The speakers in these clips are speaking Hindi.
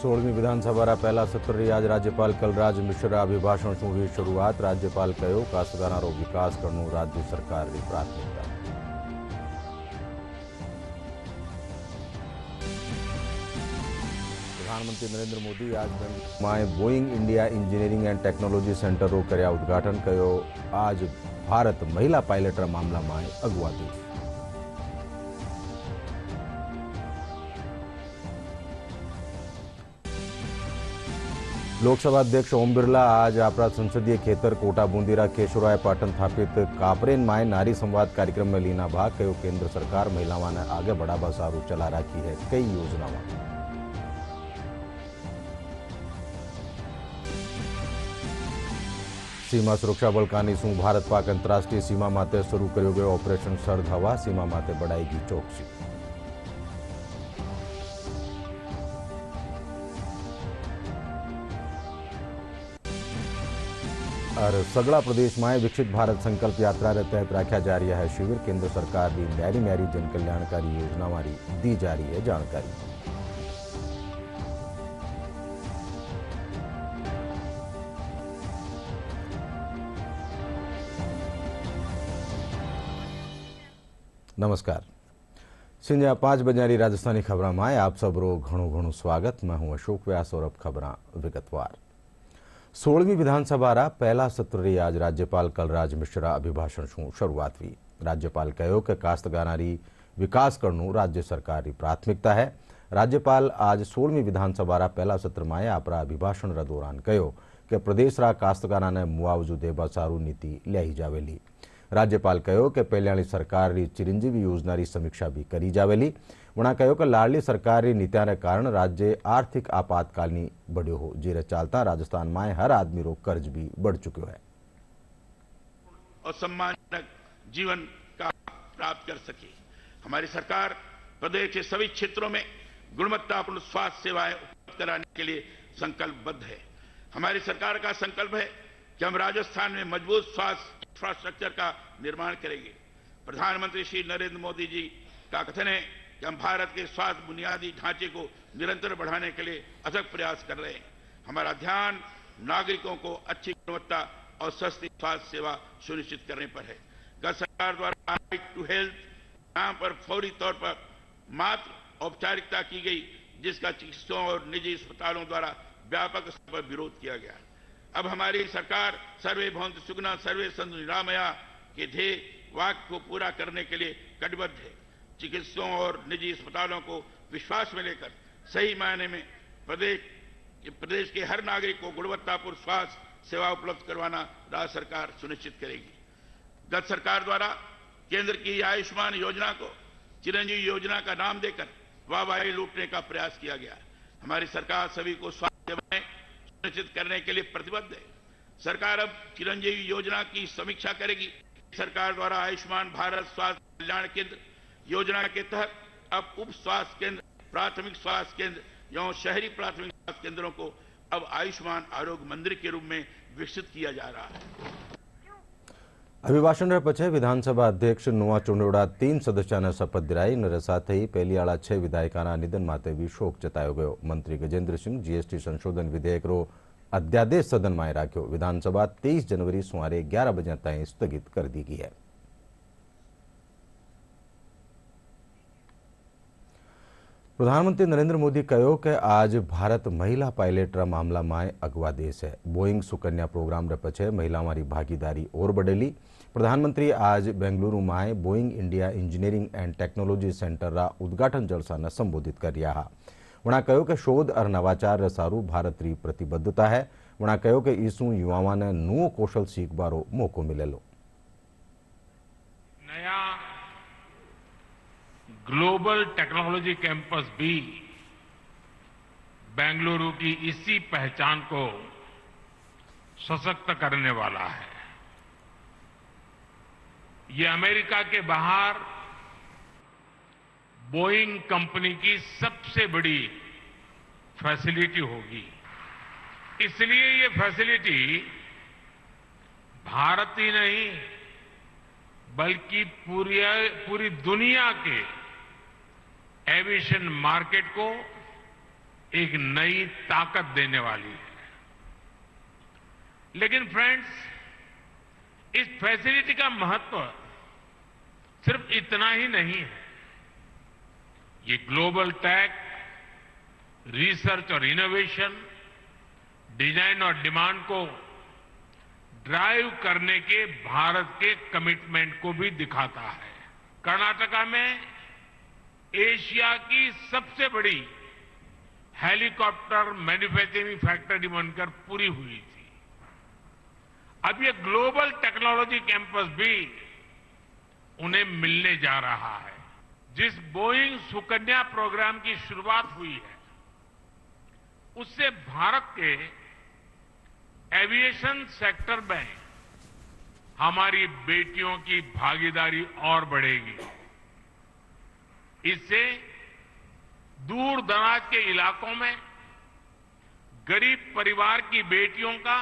16મી વિધાનસભાના પહેલા સત્રની આજ રાજ્યપાલ કલરાજ મિશ્રા અભિભાષણ हुई શરૂઆત। રાજ્યપાલ કહ્યું કાસ્તકારોનો વિકાસ કરવું રાજ્ય સરકારની પ્રાથમિકતા। प्रधानमंत्री नरेंद्र मोदी आज बेंगलुरु में Boeing India engineering and technology centre कर्या उद्घाटन। कहो आज भारत महिला पायलट मामला में अगुवाती। लोकसभा अध्यक्ष ओम बिरला आज अपना संसदीय खेतर कोटा बूंदीरा केशोराय पाटन स्थापित कापरेन माय नारी संवाद कार्यक्रम में लीना भाग। कहो केंद्र सरकार महिलाओं ने आगे बढ़ावा सारू चला रखी है कई योजनाओं। सीमा सुरक्षा बल कानीसू भारत पाक अंतरराष्ट्रीय सीमा माते शुरू कर्यो गयो ऑपरेशन सर्द हवा। सीमा माते बढ़ाएगी चौकसी। और सगड़ा प्रदेश में विकसित भारत संकल्प यात्रा के तहत रखा जा रहा है शिविर। केंद्र सरकार की न्यारी न्यारी जनकल्याणकारी योजना वाली दी जा रही है जानकारी। नमस्कार। संध्या 5 बजे राजस्थानी खबर में आप सबरो घणो घणो स्वागत। मैं हूं अशोक व्यास और अब खबर विगतवार। 16મી विधानसभा पहला सत्र री आज राज्यपाल कलराज मिश्रा अभिभाषण शुरुआत हुई। राज्यपाल कहो कि काश्तकारानी विकास करनू राज्य सरकार की प्राथमिकता है। राज्यपाल आज 16મી विधानसभा पहला सत्र में अपना अभिभाषण रा दौरान कहो कि प्रदेश रा काश्तकारा ने मुआवजो देवा सारू नीति लाई जावेली। राज्यपाल कहो कि पहली सरकार की चिरंजीवी योजना की समीक्षा भी करी जावेली। वणा कहो कि लाडली सरकार की नीतिया ने कारण राज्य आर्थिक आपातकाल बढ़्यो हो, जेरे चालता राजस्थान में हर आदमी रो कर्ज भी बढ़ चुक्यो है और सम्मानजनक जीवन का प्राप्त कर सके। हमारी सरकार प्रदेश के सभी क्षेत्रों में गुणवत्तापूर्ण स्वास्थ्य सेवाएं उपलब्ध कराने के लिए संकल्पबद्ध है। हमारी सरकार का संकल्प है कि हम राजस्थान में मजबूत स्वास्थ्य इंफ्रास्ट्रक्चर का निर्माण करेंगे। प्रधानमंत्री श्री नरेंद्र मोदी जी का कथन है कि हम भारत के स्वास्थ्य बुनियादी ढांचे को निरंतर बढ़ाने के लिए अथक प्रयास कर रहे हैं। हमारा ध्यान नागरिकों को अच्छी गुणवत्ता और सस्ती स्वास्थ्य सेवा सुनिश्चित करने पर है। गत सरकार द्वारा राइट टू हेल्थ नाम पर फौरी तौर पर मात्र औपचारिकता की गई, जिसका चिकित्सकों और निजी अस्पतालों द्वारा व्यापक स्तर पर विरोध किया गया। अब हमारी सरकार सर्वे भवन्तु सुखिनः सर्वे सन्तु निरामया के ध्येय वाक्य को पूरा करने के लिए कटिबद्ध है। चिकित्सकों और निजी अस्पतालों को विश्वास में लेकर सही मायने में प्रदेश के हर नागरिक को गुणवत्तापूर्ण स्वास्थ्य सेवा उपलब्ध करवाना राज्य सरकार सुनिश्चित करेगी। गत सरकार द्वारा केंद्र की आयुष्मान योजना को चिरंजीवी योजना का नाम देकर वाहवाही लूटने का प्रयास किया गया। हमारी सरकार सभी को स्वास्थ्य सेवाएं सुनिश्चित करने के लिए प्रतिबद्ध है। सरकार अब चिरंजीवी योजना की समीक्षा करेगी। सरकार द्वारा आयुष्मान भारत स्वास्थ्य कल्याण केंद्र योजना के तहत अब उप स्वास्थ्य केंद्र, प्राथमिक स्वास्थ्य केंद्र एवं शहरी प्राथमिक स्वास्थ्य केंद्रों को अब आयुष्मान आरोग्य मंदिर के रूप में विकसित किया जा रहा है। अभिभाषण पछे विधानसभा अध्यक्ष नुआ चुंडोड़ा 3 सदस्यों शपथ दिलाई। साथ ही पहली आला 6 विधायकों निधन माटे भी शोक जतायो गयो। मंत्री गजेंद्र सिंह जीएसटी संशोधन विधेयक रो अध्यादेश सदन में राख्यो। विधानसभा 23 जनवरी सुमारे 11 बजे ताईं स्थगित कर दी गई है। प्रधानमंत्री नरेंद्र मोदी कहो कि आज भारत महिला पायलट रा मामला में अगवा देश है। बोइंग सुकन्या प्रोग्राम रे पछे महिलाओं की भागीदारी और बढ़ेली। प्रधानमंत्री आज बेंगलुरु में Boeing India engineering and technology centre रा उद्घाटन जलसा ने संबोधित कर रहा। वणा कहो कि शोध और नवाचार सारू भारत री प्रतिबद्धता है। वणा कहो कि इसू युवाओं ने नुओ कौशल सीखबारो मौको मिलेलो। नया ग्लोबल टेक्नोलॉजी कैंपस भी बेंगलुरु की इसी पहचान को सशक्त करने वाला है। ये अमेरिका के बाहर बोइंग कंपनी की सबसे बड़ी फैसिलिटी होगी। इसलिए ये फैसिलिटी भारत ही नहीं बल्कि पूरी दुनिया के एविएशन मार्केट को एक नई ताकत देने वाली है। लेकिन फ्रेंड्स, इस फैसिलिटी का महत्व सिर्फ इतना ही नहीं है। ये ग्लोबल टेक, रिसर्च और इनोवेशन, डिजाइन और डिमांड को ड्राइव करने के भारत के कमिटमेंट को भी दिखाता है। कर्नाटका में एशिया की सबसे बड़ी हेलीकॉप्टर मैन्युफैक्चरिंग फैक्ट्री बनकर पूरी हुई थी। अब ये ग्लोबल टेक्नोलॉजी कैंपस भी उन्हें मिलने जा रहा है। जिस बोइंग सुकन्या प्रोग्राम की शुरुआत हुई है, उससे भारत के एविएशन सेक्टर में हमारी बेटियों की भागीदारी और बढ़ेगी। इससे दूर दराज के इलाकों में गरीब परिवार की बेटियों का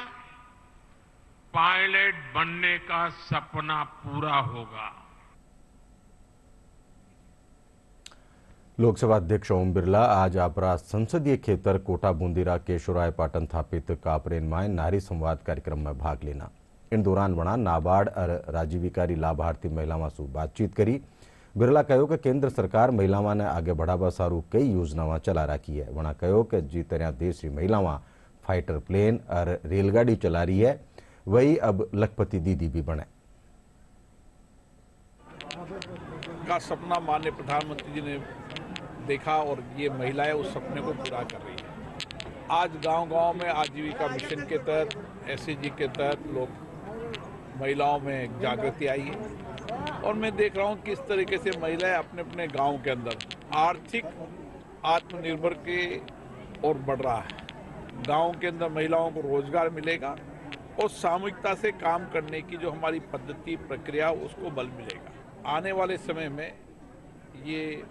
पायलट बनने का सपना पूरा होगा। लोकसभा अध्यक्ष ओम बिरला आज आपरा संसदीय क्षेत्र कोटा बूंदीरा केशोराय पाटन स्थापित कापरेन माय नारी संवाद कार्यक्रम में भाग लेना। इन दौरान वणा नाबार्ड और राजीविकारी लाभार्थी महिलाओं से बातचीत करी। बिरला कहो कि केंद्र सरकार महिलाओं ने आगे बढ़ावा सारू कई योजनाओं चला रखी है। वणा कहो कि जी तरह देश की महिलाओं फाइटर प्लेन और रेलगाड़ी चला रही है, वही अब लखपति दीदी भी बने। का सपना माननीय प्रधानमंत्री जी ने देखा और ये महिलाएं उस सपने को पूरा कर रही हैं। आज गांव-गांव में आजीविका मिशन के तहत, एसएजी के तहत लोग महिलाओं में जागृति आई है और मैं देख रहा हूं किस तरीके से महिलाएं अपने अपने गांव के अंदर आर्थिक आत्मनिर्भर के ओर बढ़ रहा है। गांव के अंदर महिलाओं को रोजगार मिलेगा और सामूहिकता से काम करने की जो हमारी पद्धति प्रक्रिया उसको बल मिलेगा। आने वाले समय में ये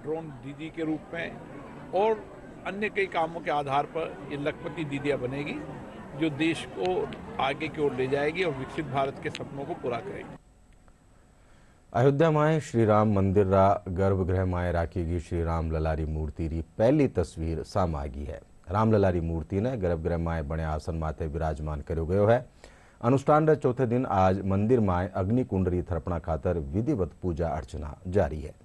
ड्रोन दीदी के रूप में और अन्य कई कामों के आधार पर ये लखपति दीदियां बनेगी, जो देश को आगे की ओर ले जाएगी और विकसित भारत के सपनों को पूरा करेगी। अयोध्या में श्री राम मंदिर रा गर्भगृह में राखी गई श्री राम ललारी मूर्ति री पहली तस्वीर साम आ गई है। राम ललारी मूर्ति ने गर्भगृह में बने आसन माथे विराजमान करो गयो है। अनुष्ठान रे चौथे दिन आज मंदिर में अग्निकुंड री थर्पणा खातर विधिवत पूजा अर्चना जारी है।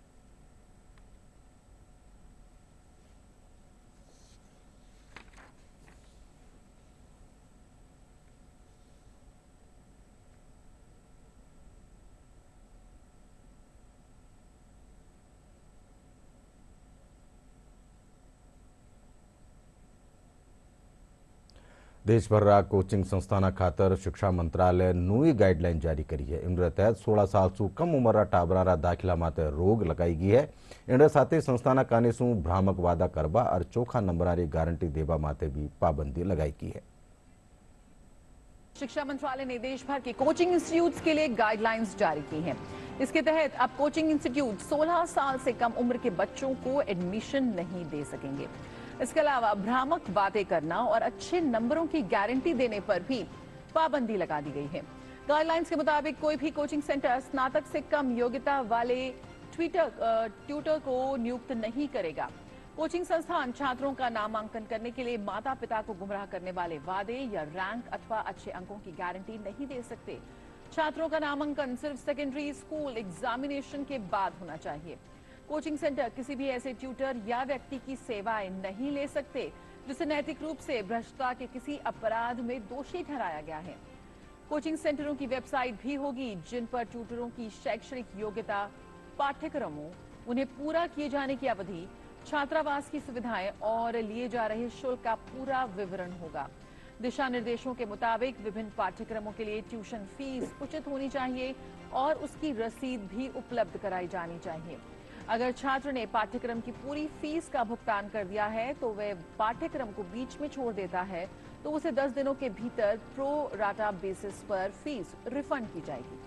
देशभर रा कोचिंग संस्थाना खातर शिक्षा मंत्रालय नई गाइडलाइन जारी करी है। इन तहत 16 साल से कम उम्र रा टाबरा रा दाखिला माते रोक लगाई गई है। इन साथ ही संस्थाना काने सु भ्रामक वादा करवा और चोखा नंबरारी गारंटी देवा माते भी पाबंदी लगाई की है। शिक्षा मंत्रालय ने देश भर के कोचिंग इंस्टीट्यूट्स के लिए गाइडलाइंस जारी की हैं। इसके तहत अब कोचिंग इंस्टीट्यूट 16 साल से कम उम्र के बच्चों को एडमिशन नहीं दे सकेंगे। इसके अलावा भ्रामक बातें करना और अच्छे नंबरों की गारंटी देने पर भी पाबंदी लगा दी गई है। गाइडलाइंस के मुताबिक कोई भी कोचिंग सेंटर स्नातक से कम योग्यता वाले ट्यूटर को नियुक्त नहीं करेगा। कोचिंग संस्थान छात्रों का नामांकन करने के लिए माता पिता को गुमराह करने वाले वादे या रैंक अथवा अच्छे अंकों की गारंटी नहीं दे सकते। छात्रों का नामांकन सिर्फ सेकेंडरी स्कूल एग्जामिनेशन के बाद होना चाहिए। कोचिंग सेंटर किसी भी ऐसे ट्यूटर या व्यक्ति की सेवाएं नहीं ले सकते जिसे नैतिक रूप से भ्रष्टता के किसी अपराध में दोषी ठहराया गया है। कोचिंग सेंटरों की वेबसाइट भी होगी जिन पर ट्यूटरों की शैक्षणिक योग्यता, पाठ्यक्रमों, उन्हें पूरा किए जाने की अवधि, छात्रावास की सुविधाएं और लिए जा रहे शुल्क का पूरा विवरण होगा। दिशा निर्देशों के मुताबिक विभिन्न पाठ्यक्रमों के लिए ट्यूशन फीस उचित होनी चाहिए और उसकी रसीद भी उपलब्ध कराई जानी चाहिए। अगर छात्र ने पाठ्यक्रम की पूरी फीस का भुगतान कर दिया है तो वह पाठ्यक्रम को बीच में छोड़ देता है तो उसे 10 दिनों के भीतर प्रो राटा बेसिस पर फीस रिफंड की जाएगी।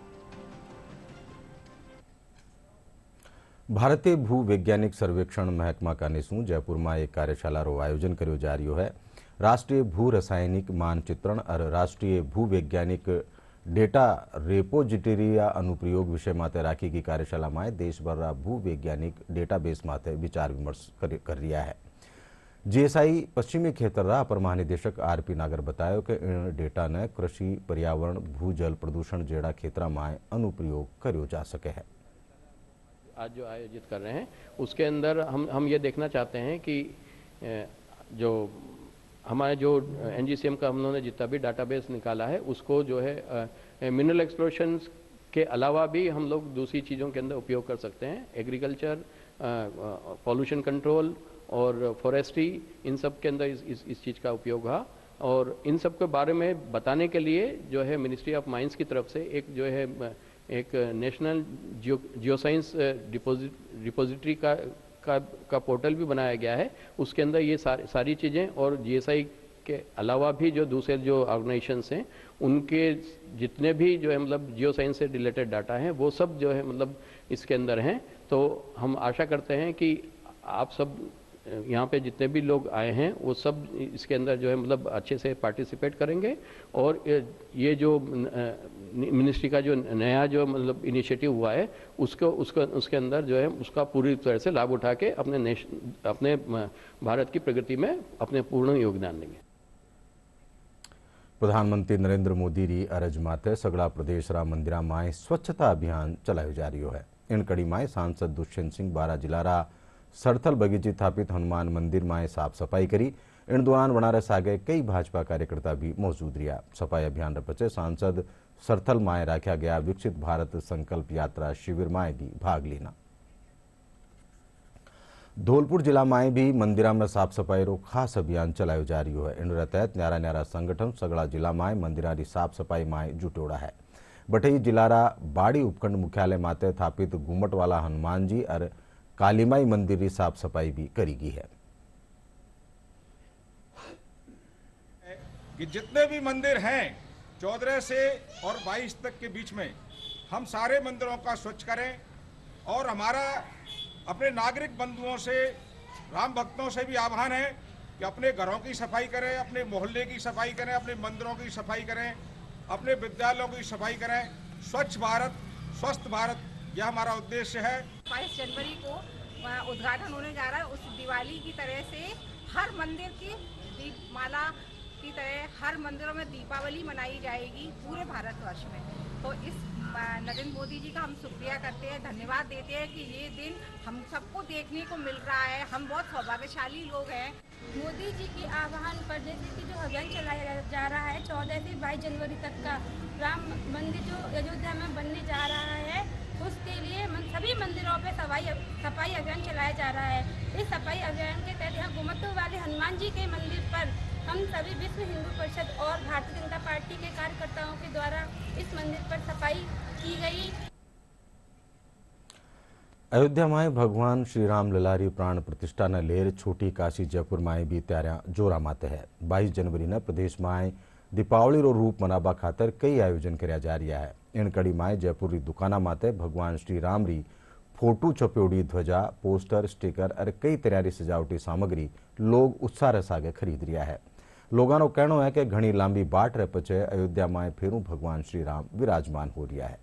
भारतीय भूवैज्ञानिक सर्वेक्षण महकमा का निसू जयपुर में एक कार्यशाला रो आयोजन करो जा रही है। राष्ट्रीय भू रासायनिक मानचित्रण और राष्ट्रीय भूवैज्ञानिक डेटा रेपोजिटरी अनुप्रयोग विषय माते राखी की कार्यशाला में देशभर भूवैज्ञानिक डेटाबेस माते विचार विमर्श कर रहा है। जीएसआई पश्चिमी खेतर अपर महानिदेशक आरपी नागर बताया कि इन डेटा ने कृषि पर्यावरण भूजल प्रदूषण जेड़ा क्षेत्र में अनुप्रयोग करो जा सके है। आज जो आयोजित कर रहे हैं उसके अंदर हम ये देखना चाहते हैं कि जो हमारे जो एनजीसीएम का हम लोगों ने जितना भी डाटाबेस निकाला है उसको जो है मिनरल एक्सप्लोरेशन के अलावा भी हम लोग दूसरी चीज़ों के अंदर उपयोग कर सकते हैं। एग्रीकल्चर, पॉल्यूशन कंट्रोल और फॉरेस्ट्री, इन सब के अंदर इस चीज़ का उपयोग हुआ। और इन सब के बारे में बताने के लिए जो है मिनिस्ट्री ऑफ माइंस की तरफ से एक नेशनल जियो साइंस डिपॉजिटरी का पोर्टल भी बनाया गया है। उसके अंदर ये सारी चीज़ें और जीएसआई के अलावा भी जो दूसरे जो ऑर्गेनाइजेशंस हैं उनके जितने भी जो है मतलब जियो साइंस से रिलेटेड डाटा हैं वो सब जो है मतलब इसके अंदर हैं। तो हम आशा करते हैं कि आप सब यहाँ पे जितने भी लोग आए हैं वो सब इसके अंदर जो है मतलब अच्छे से पार्टिसिपेट करेंगे। और ये जो मिनिस्ट्री का जो नया जो मतलब इनिशिएटिव हुआ है उसके अंदर जो है उसका पूरी तरह से लाभ उठा के अपने भारत की प्रगति में अपने पूर्ण योगदान देंगे। प्रधानमंत्री नरेंद्र मोदी री अरज माते सगड़ा प्रदेश रा मंदिरा माए स्वच्छता अभियान चलायो जा रही है। इन कड़ी माए सांसद दुष्यंत सिंह बारा जिला रा सरथल बगीची स्थापित हनुमान मंदिर माए साफ सफाई करी। इन दौरान बनारस आ गए कई भाजपा कार्यकर्ता भी मौजूद रहा। सफाई अभियान रपचे सांसद सरथल माए राख्या गया विकसित भारत संकल्प यात्रा शिविर माए भी भाग लेना। धौलपुर जिला में भी मंदिरा में साफ सफाई रो खास अभियान चलायो जा रही है। इन तहत न्यारा न्यारा संगठन सगड़ा जिला में मंदिरा री साफ सफाई में जुटोड़ा है। बटई जिलारा बाड़ी उपखंड मुख्यालय माते स्थापित घुमटवाला हनुमान जी और कालीमाई मंदिर की साफ सफाई भी करी गई है। कि जितने भी मंदिर हैं 14 से और 22 तक के बीच में हम सारे मंदिरों का स्वच्छ करें और हमारा अपने नागरिक बंधुओं से, राम भक्तों से भी आह्वान है कि अपने घरों की सफाई करें, अपने मोहल्ले की सफाई करें, अपने मंदिरों की सफाई करें, अपने विद्यालयों की सफाई करें। स्वच्छ भारत, स्वस्थ भारत, यह हमारा उद्देश्य है। 22 जनवरी को उद्घाटन होने जा रहा है। उस दिवाली की तरह से हर मंदिर की दीपमाला की तरह हर मंदिरों में दीपावली मनाई जाएगी पूरे भारतवर्ष में। तो इस नरेंद्र मोदी जी का हम शुक्रिया करते हैं, धन्यवाद देते हैं कि ये दिन हम सबको देखने को मिल रहा है। हम बहुत सौभाग्यशाली लोग हैं। मोदी जी के आह्वान पर जैसे कि जो अभियान चलाया जा रहा है 14 से 22 जनवरी तक का राम मंदिर जो अयोध्या में बनने जा रहा है, उसके लिए सभी मंदिरों पे सफाई अभियान चलाया जा रहा है। इस सफाई अभियान के तहत यहाँ घुमटू वाले हनुमान जी के मंदिर पर हम सभी विश्व हिंदू परिषद और भारतीय जनता पार्टी के कार्यकर्ताओं के द्वारा इस मंदिर पर सफाई की गई। अयोध्या में भगवान श्री राम ललारी प्राण प्रतिष्ठा न लेर छोटी काशी जयपुर में भी त्यारा जोरा माते है। 22 जनवरी न प्रदेश में दीपावली रो रूप मनाबा खातर कई आयोजन करया जा रहा है। इन कड़ी में जयपुर री दुकाना माते भगवान श्री राम री फोटो छप्योड़ी ध्वजा, पोस्टर, स्टिकर और कई तरह की सजावटी सामग्री लोग उत्साह रे सागे खरीद रहा है। लोगों का कहना है कि घनी लांबी बाट रे पचे अयोध्या में फेरू भगवान श्री राम विराजमान हो रहा है।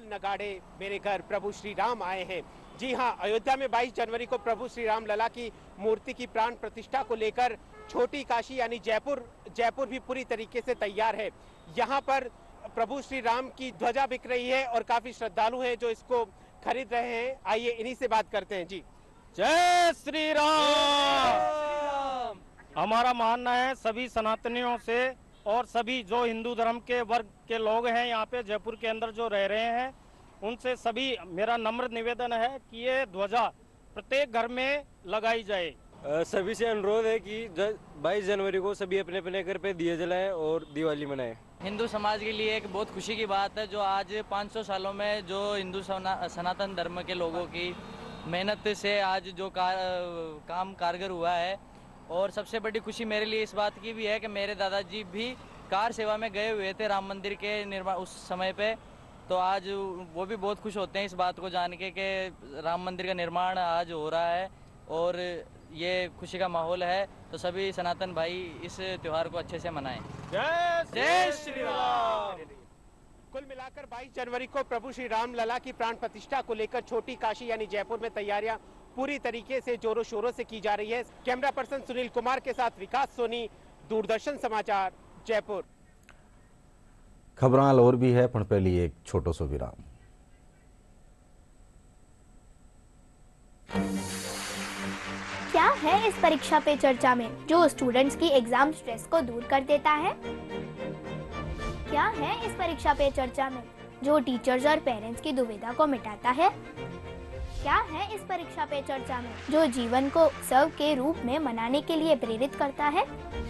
नगाड़े मेरे घर प्रभु श्री राम आए हैं। जी हां, अयोध्या में 22 जनवरी को प्रभु श्री राम लला की मूर्ति की प्राण प्रतिष्ठा को लेकर छोटी काशी यानी जयपुर भी पूरी तरीके से तैयार है। यहां पर प्रभु श्री राम की ध्वजा बिक रही है और काफी श्रद्धालु हैं जो इसको खरीद रहे हैं। आइए इन्हीं से बात करते हैं। जी, जय श्री राम। हमारा मानना है सभी सनातनियों से और सभी जो हिंदू धर्म के वर्ग के लोग हैं यहाँ पे जयपुर के अंदर जो रह रहे हैं, उनसे सभी मेरा नम्र निवेदन है कि ये ध्वजा प्रत्येक घर में लगाई जाए। सभी से अनुरोध है कि 22 जनवरी को सभी अपने अपने घर पे दिए जलाएं और दिवाली मनाएं। हिंदू समाज के लिए एक बहुत खुशी की बात है जो आज 500 सालों में जो हिंदू सनातन धर्म के लोगों की मेहनत से आज जो काम कारगर हुआ है। और सबसे बड़ी खुशी मेरे लिए इस बात की भी है कि मेरे दादाजी भी कार सेवा में गए हुए थे राम मंदिर के निर्माण उस समय पे, तो आज वो भी बहुत खुश होते हैं इस बात को जान के कि राम मंदिर का निर्माण आज हो रहा है और ये खुशी का माहौल है। तो सभी सनातन भाई इस त्योहार को अच्छे से मनाएं। जय श्री राम। कुल मिलाकर 22 जनवरी को प्रभु श्री राम लला की प्राण प्रतिष्ठा को लेकर छोटी काशी यानी जयपुर में तैयारियां पूरी तरीके से जोरों शोरों से की जा रही है। कैमरा पर्सन सुनील कुमार के साथ विकास सोनी, दूरदर्शन समाचार, जयपुर। खबरां और भी है, पण पहली एक छोटो सो विराम। क्या है इस परीक्षा पे चर्चा में जो स्टूडेंट्स की एग्जाम स्ट्रेस को दूर कर देता है? क्या है इस परीक्षा पे चर्चा में जो टीचर्स और पेरेंट्स की दुविधा को मिटाता है? क्या है इस परीक्षा पे चर्चा में जो जीवन को उत्सव के रूप में मनाने के लिए प्रेरित करता है?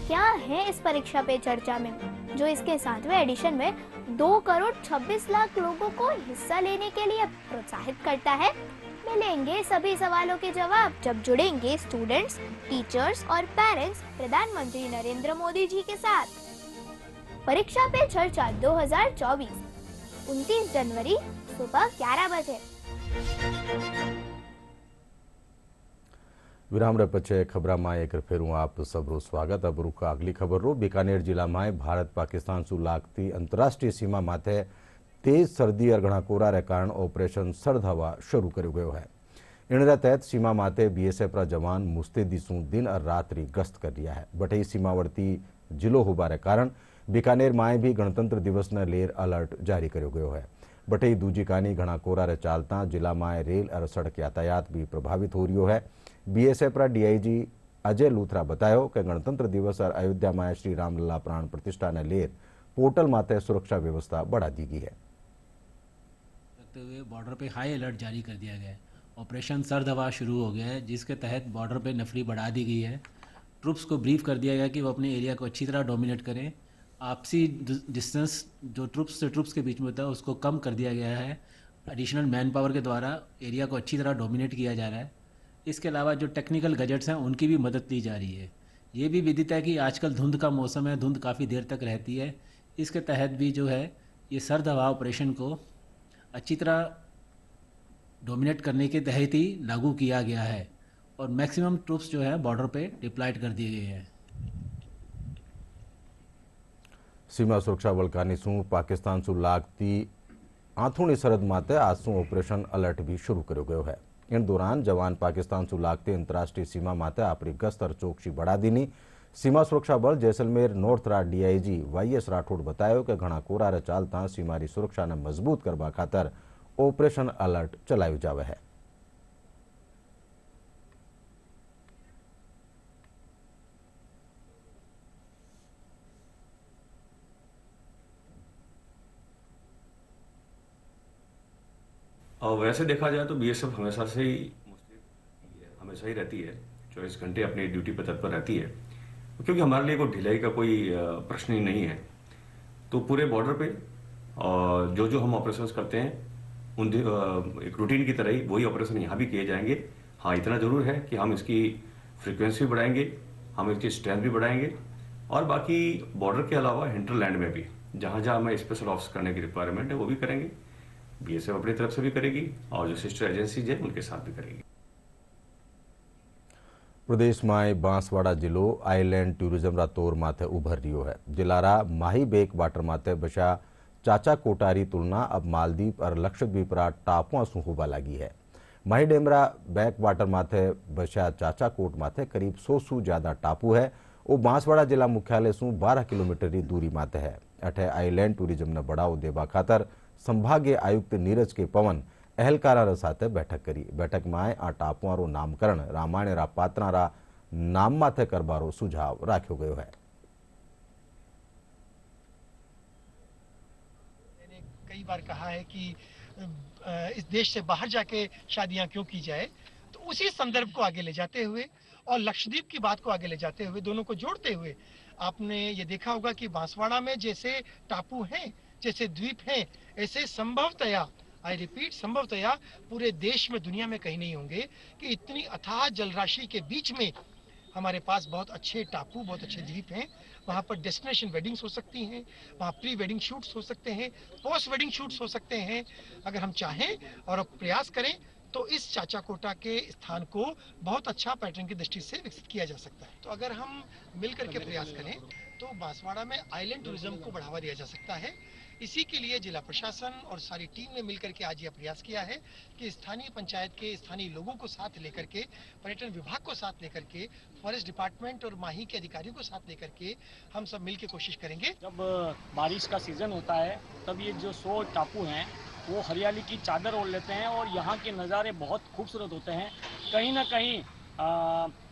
क्या है इस परीक्षा पे चर्चा में जो इसके 7वें एडिशन में 2 करोड़ 26 लाख लोगों को हिस्सा लेने के लिए प्रोत्साहित करता है? मिलेंगे सभी सवालों के जवाब जब जुड़ेंगे स्टूडेंट्स, टीचर्स और पेरेंट्स प्रधानमंत्री नरेंद्र मोदी जी के साथ। परीक्षा पे चर्चा 2024 29 जनवरी सुबह 11 बजे। विराम पछे खबर में एक फेरू आप सबरो स्वागत। अब रुख अगली खबर रो। बीकानेर जिला में भारत पाकिस्तान सु लागती अंतरराष्ट्रीय सीमा माथे तेज सर्दी और घना कोरा रे कारण ऑपरेशन सर्द हवा शुरू कर्यो गयो है। इन तहत सीमा माथे बीएसएफ रा जवान मुस्तैदी सु दिन और रात्रि गश्त कर रहा है। बटे सीमावर्ती जिलो होबा रे कारण बीकानेर में भी गणतंत्र दिवस ने लेर अलर्ट जारी कर्यो गयो है। बटे दूजी कानी घना कोरा रे चालता जिला में रेल और सड़क यातायात भी प्रभावित हो रही है। बीएसएफ रा डीआईजी अजय लूथरा बतायो कि गणतंत्र दिवस और अयोध्या में श्री रामलला प्राण प्रतिष्ठा ने लेर पोर्टल माथे सुरक्षा व्यवस्था बढ़ा दी गई है। हुए बॉर्डर पे हाई अलर्ट जारी कर दिया गया है। ऑपरेशन सर्द हवा शुरू हो गया है, जिसके तहत बॉर्डर पे नफरी बढ़ा दी गई है। ट्रुप्स को ब्रीफ कर दिया गया कि वो अपने एरिया को अच्छी तरह डोमिनेट करें। आपसी डिस्टेंस जो ट्रुप्स से ट्रुप्स के बीच में होता है उसको कम कर दिया गया है। एडिशनल मैन पावर के द्वारा एरिया को अच्छी तरह डोमिनेट किया जा रहा है। इसके अलावा जो टेक्निकल गैजेट्स हैं उनकी भी मदद ली जा रही है। ये भी विदित है कि आजकल धुंध का मौसम है, धुंध काफ़ी देर तक रहती है। इसके तहत भी जो है ये सर्द हवा ऑपरेशन को अच्छी तरह डोमिनेट करने के तहत ही लागू किया गया है और मैक्सिमम ट्रूप्स जो है बॉर्डर पे डिप्लॉयड कर दिए गए हैं। सीमा सुरक्षा बल कानीसू पाकिस्तान सु लागती आथूणी सरहद माते आजसू ऑपरेशन अलर्ट भी शुरू कर्यो गयो है। इन दौरान जवान पाकिस्तान सु लागती अंतरराष्ट्रीय सीमा माते आपरी गश्त और चौकसी बढ़ा दीनी। सीमा सुरक्षा बल जैसलमेर नॉर्थ रा डीआईजी वाईएस राठौड़ बतायो कि घना कोरा रे चालता सीमारी सुरक्षा ने मजबूत करवा खातर ऑपरेशन अलर्ट चलायो जावे है। और वैसे देखा जाए तो बीएसएफ हमेशा ही रहती है, 24 घंटे अपनी ड्यूटी पर तत्पर रहती है, क्योंकि हमारे लिए कोई ढिलाई का कोई प्रश्न ही नहीं है। तो पूरे बॉर्डर पे और जो हम ऑपरेशंस करते हैं उन एक रूटीन की तरह ही वही ऑपरेशन यहाँ भी किए जाएंगे। हाँ, इतना जरूर है कि हम इसकी फ्रीक्वेंसी भी बढ़ाएंगे, हम इसकी स्ट्रेंथ भी बढ़ाएंगे और बाकी बॉर्डर के अलावा हिंटरलैंड में भी जहाँ जहाँ हमें स्पेशल ऑप्स करने की रिक्वायरमेंट है वो भी करेंगे। बीएसएफ अपनी तरफ से भी करेगी और जो सिस्टर एजेंसीज है उनके साथ भी करेगी। प्रदेश में बांसवाड़ा जिलो आइलैंड टूरिज्म रा तौर माथे उभर रियो है। जिलारा माही बेक वाटर माथे बशा चाचा कोटारी तुलना अब मालदीव और लक्षद्वीप रा टापुआ सु होबा लगी है। माही डेमरा बैक वाटर माथे बशा चाचा कोट माथे करीब 100 सु ज्यादा टापू है। वो बांसवाड़ा जिला मुख्यालय सु 12 किलोमीटर की दूरी माथे है। अठे आइलैंड टूरिज्म ने बढ़ावो देवा खातर संभागीय आयुक्त नीरज के पवन अहलकारा साथे बैठक करी। बैठक में आ टापुआरो नामकरण रामायण रा पात्रा रा नाम माथे करबारो सुझाव राख्यो गयो है। मैंने कई बार कहा है कि इस देश से बाहर जाके शादियां क्यों की जाए, तो उसी संदर्भ को आगे ले जाते हुए और लक्षद्वीप की बात को आगे ले जाते हुए दोनों को जोड़ते हुए आपने ये देखा होगा कि बांसवाड़ा में जैसे टापू हैं, जैसे द्वीप हैं, ऐसे संभवतया, आई रिपीट, संभवतया पूरे देश में, दुनिया में कहीं नहीं होंगे कि इतनी अथाह जलराशि के बीच में हमारे पास बहुत अच्छे टापू, बहुत अच्छे द्वीप हैं। वहाँ पर डेस्टिनेशन वेडिंग्स हो सकती हैं, वहाँ प्री वेडिंग शूट्स हो सकते हैं, पोस्ट वेडिंग शूट्स हो सकते हैं। अगर हम चाहें और प्रयास करें तो इस चाचा कोटा के स्थान को बहुत अच्छा पैटर्न की दृष्टि से विकसित किया जा सकता है। तो अगर हम मिलकर के प्रयास करें तो बांसवाड़ा में आइलैंड टूरिज्म को बढ़ावा दिया जा सकता है। इसी के लिए जिला प्रशासन और सारी टीम ने मिलकर के आज यह प्रयास किया है कि स्थानीय पंचायत के स्थानीय लोगों को साथ लेकर के, पर्यटन विभाग को साथ लेकर के, फॉरेस्ट डिपार्टमेंट और माही के अधिकारियों को साथ लेकर के हम सब मिल के कोशिश करेंगे। जब बारिश का सीजन होता है तब ये जो 100 टापू हैं वो हरियाली की चादर ओढ़ लेते हैं और यहाँ के नज़ारे बहुत खूबसूरत होते हैं। कहीं ना कहीं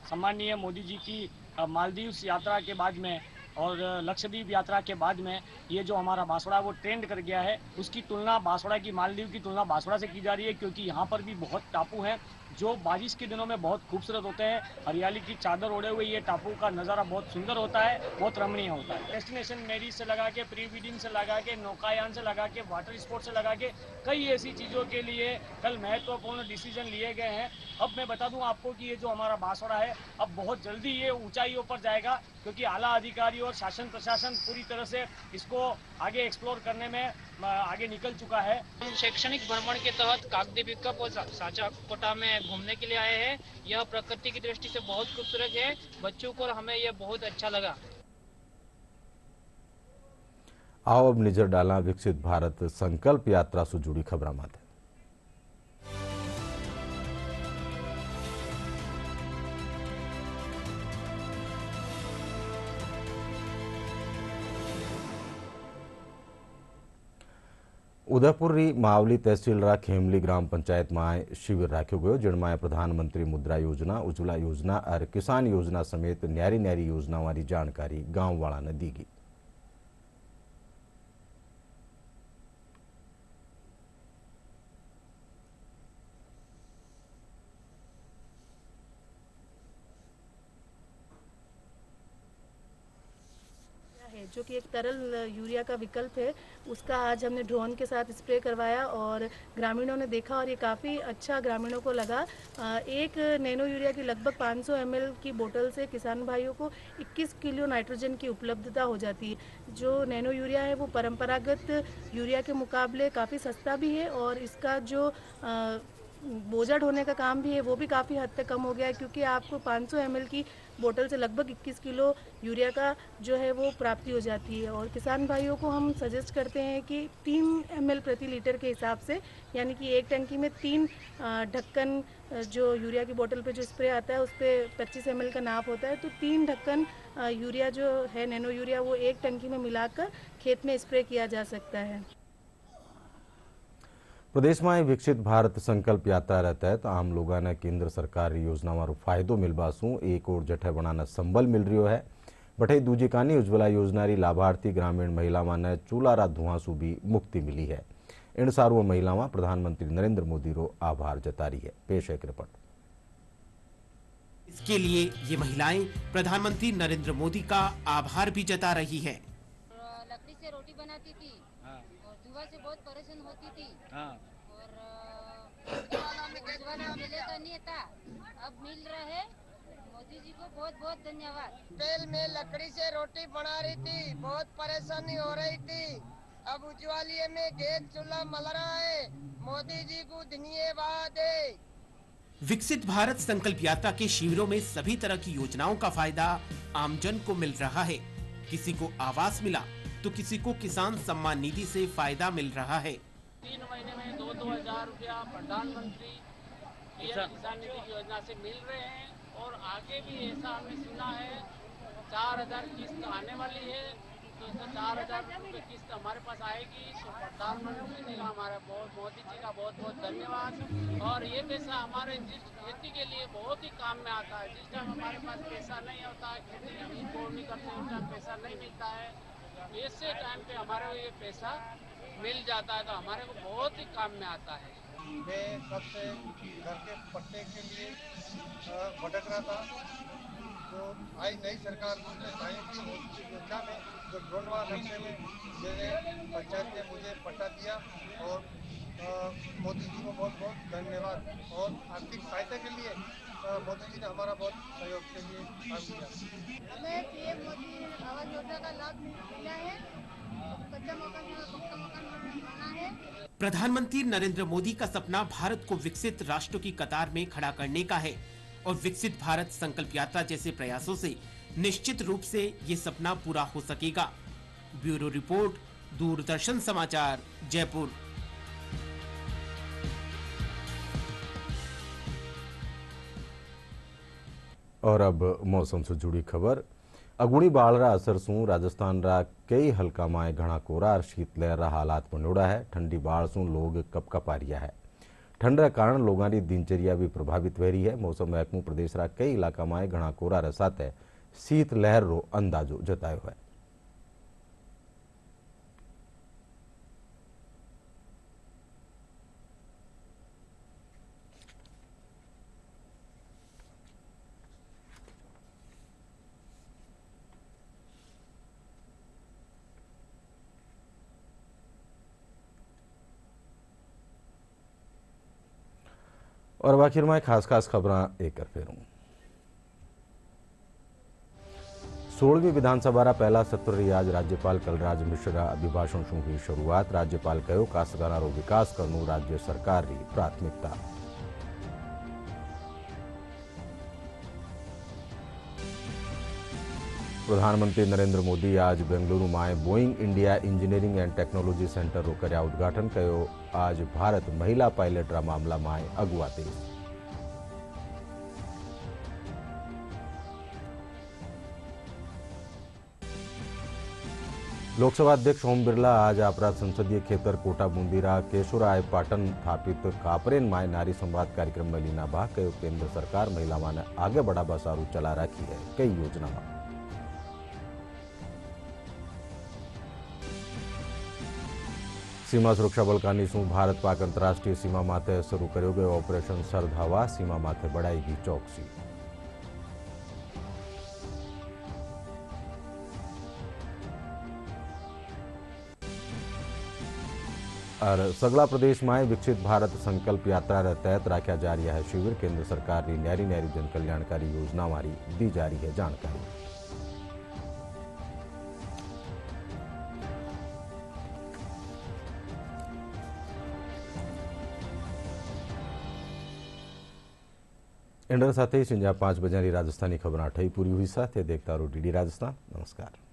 सम्मानीय मोदी जी की मालदीव्स यात्रा के बाद में और लक्षद्वीप यात्रा के बाद में ये जो हमारा बांसवाड़ा वो ट्रेंड कर गया है, उसकी तुलना बांसवाड़ा की, मालदीव की तुलना बांसवाड़ा से की जा रही है, क्योंकि यहाँ पर भी बहुत टापू हैं जो बारिश के दिनों में बहुत खूबसूरत होते हैं। हरियाली की चादर ओढ़े हुए ये टापू का नज़ारा बहुत सुंदर होता है, बहुत रमणीय होता है। डेस्टिनेशन मैरिज से लगा के, प्री वेडिंग से लगा के, नौकायान से लगा के, वाटर स्पोर्ट से लगा के कई ऐसी चीज़ों के लिए कल महत्वपूर्ण डिसीजन लिए गए हैं। अब मैं बता दूं आपको कि ये जो हमारा बांसवाड़ा है अब बहुत जल्दी ये ऊंचाइयों पर जाएगा, क्योंकि आला अधिकारी और शासन प्रशासन पूरी तरह से इसको आगे एक्सप्लोर करने में आगे निकल चुका है। हम शैक्षणिक भ्रमण के तहत काकदी पिकअप और साचा कोटा में घूमने के लिए आए हैं। यह प्रकृति की दृष्टि से बहुत खूबसूरत है, बच्चों को और हमें यह बहुत अच्छा लगा। आओ अब नजर डाला विकसित भारत संकल्प यात्रा से जुड़ी खबर माथे। उदयपुर मावली तहसील खेमली ग्राम पंचायत में शिविर राख्यो गयो, जिनमें प्रधानमंत्री मुद्रा योजना, उज्ज्वला योजना और किसान योजना समेत न्यारी न्यारी योजनाओं की जानकारी गांववाळा ने दी गई। जो कि एक तरल यूरिया का विकल्प है, उसका आज हमने ड्रोन के साथ स्प्रे करवाया और ग्रामीणों ने देखा और ये काफ़ी अच्छा ग्रामीणों को लगा। एक नैनो यूरिया की लगभग 500 ml की बोतल से किसान भाइयों को 21 किलो नाइट्रोजन की उपलब्धता हो जाती है। जो नैनो यूरिया है वो परंपरागत यूरिया के मुकाबले काफ़ी सस्ता भी है और इसका जो बोझा ढोने का काम भी है वो भी काफ़ी हद तक कम हो गया है, क्योंकि आपको 500 ml की बोतल से लगभग 21 किलो यूरिया का जो है वो प्राप्ति हो जाती है। और किसान भाइयों को हम सजेस्ट करते हैं कि 3 ml प्रति लीटर के हिसाब से, यानी कि एक टंकी में 3 ढक्कन जो यूरिया की बोतल पे जो स्प्रे आता है उस पर 25 ml का नाप होता है, तो 3 ढक्कन यूरिया जो है नैनो यूरिया वो एक टंकी में मिलाकर खेत में स्प्रे किया जा सकता है। प्रदेश में विकसित भारत संकल्प यात्रा तहत आम लोगों ने केंद्र सरकार योजनाओं फायदो मिलवासू एक और जठे बनाना संबल मिल रही है। बटे दूजी कानी उज्ज्वला योजना री लाभार्थी ग्रामीण महिलाओं ने चूल्हा धुआं भी मुक्ति मिली है। इन सारू महिलाओं प्रधानमंत्री नरेंद्र मोदी रो आभार जता रही है। पेश एक रिपोर्ट। इसके लिए ये महिलाएं प्रधानमंत्री नरेंद्र मोदी का आभार भी जता रही है। लकड़ी से रोटी बनाती थी और धुआं से बहुत परेशान होती थी और उज्ज्वला मिलेगा नहीं था, अब मिल रहा है। मोदी जी को बहुत बहुत धन्यवाद। तेल में लकड़ी से रोटी बना रही थी, बहुत परेशानी हो रही थी, अब उज्ज्वला में गैस चूल्हा मल रहा है। मोदी जी को धन्यवाद है। विकसित भारत संकल्प यात्रा के शिविरों में सभी तरह की योजनाओं का फायदा आमजन को मिल रहा है। किसी को आवास मिला तो किसी को किसान सम्मान निधि से फायदा मिल रहा है। 3 महीने में 2-2 हजार रुपया प्रधानमंत्री किसान निधि योजना से मिल रहे हैं और आगे भी ऐसा हमने सुना है 4000 किस्त आने वाली है, तो 4000 रुपये किस्त हमारे पास आएगी। तो प्रधानमंत्री जी का हमारा मोदी जी का बहुत बहुत धन्यवाद। और ये पैसा हमारे खेती के लिए बहुत ही काम में आता है। जिस टाइम हमारे पास पैसा नहीं होता है, खेती नहीं करते उस टाइम पैसा नहीं मिलता है, ऐसे टाइम पे हमारे ये पैसा मिल जाता है तो हमारे को बहुत ही काम में आता है। मैं कब से घर के पट्टे के लिए भटक रहा था, तो आई नई सरकार योजना में जो ड्रोनवा नक्शे में मेरे पंचायत ने मुझे पट्टा दिया और मोदी जी को बहुत बहुत धन्यवाद। और आर्थिक सहायता के लिए मोदी जी ने हमारा बहुत सहयोग के लिए काम किया। हमें पीएम मोदी आवास योजना का लाभ मिला है, कच्चा मकान पक्का मकान बना है। प्रधानमंत्री नरेंद्र मोदी का सपना भारत को विकसित राष्ट्र की कतार में खड़ा करने का है और विकसित भारत संकल्प यात्रा जैसे प्रयासों से निश्चित रूप से ये सपना पूरा हो सकेगा। ब्यूरो रिपोर्ट, दूरदर्शन समाचार जयपुर। और अब मौसम से जुड़ी खबर। अगुणी बाळरा असर सू राजस्थान रा कई हल्का माए घना कोरा और शीतलहर रा हालात बनोड़ा है। ठंडी बाढ़ सू लोग कपकपा रिया है। ठंड रा कारण लोगों की दिनचर्या भी प्रभावित हो रही है। मौसम महकमू प्रदेश रा कई इलाका माए घना कोरा रा साथे शीतलहर रो अंदाजो जतायो है। और आखिर में खास खबर एक फेरूं। 16वीं विधानसभा रा पहला सत्र री आज राज्यपाल कलराज मिश्रा अभिभाषण शू हुई शुरुआत। राज्यपाल कहो काश्तकारों रो विकास करनू राज्य सरकार री प्राथमिकता। प्रधानमंत्री नरेंद्र मोदी आज बेंगलुरु में Boeing India engineering and technology centre रो कर्या उद्घाटन कहो। आज भारत महिला पायलट रा मामला में अगुआ देश। लोकसभा अध्यक्ष ओम बिरला आज आपरा संसदीय खेतर कोटा बूंदीरा केशोराय पाटन स्थापित कापरेन माय नारी संवाद कार्यक्रम में लीना भाग कहो। केंद्र सरकार महिला माने आगे बढ़ावा सारू चला रखी है कई योजना। सीमा सुरक्षा बल कानी शू भारत पाक अंतर्राष्ट्रीय सीमा माथे शुरू करो गयो ऑपरेशन सर्द हवा। सीमा माथे बढ़ाएगी चौकसी। और सगला प्रदेश में विकसित भारत संकल्प यात्रा रे तहत रखा जा रहा है शिविर। केंद्र सरकार की न्यारी जन कल्याणकारी योजना वाली दी जा रही है जानकारी। इंडर साथ ही संजा 5 बजे राजस्थानी खबर 8 पूरी हुई। साथ देखता रहो DD राजस्थान। नमस्कार।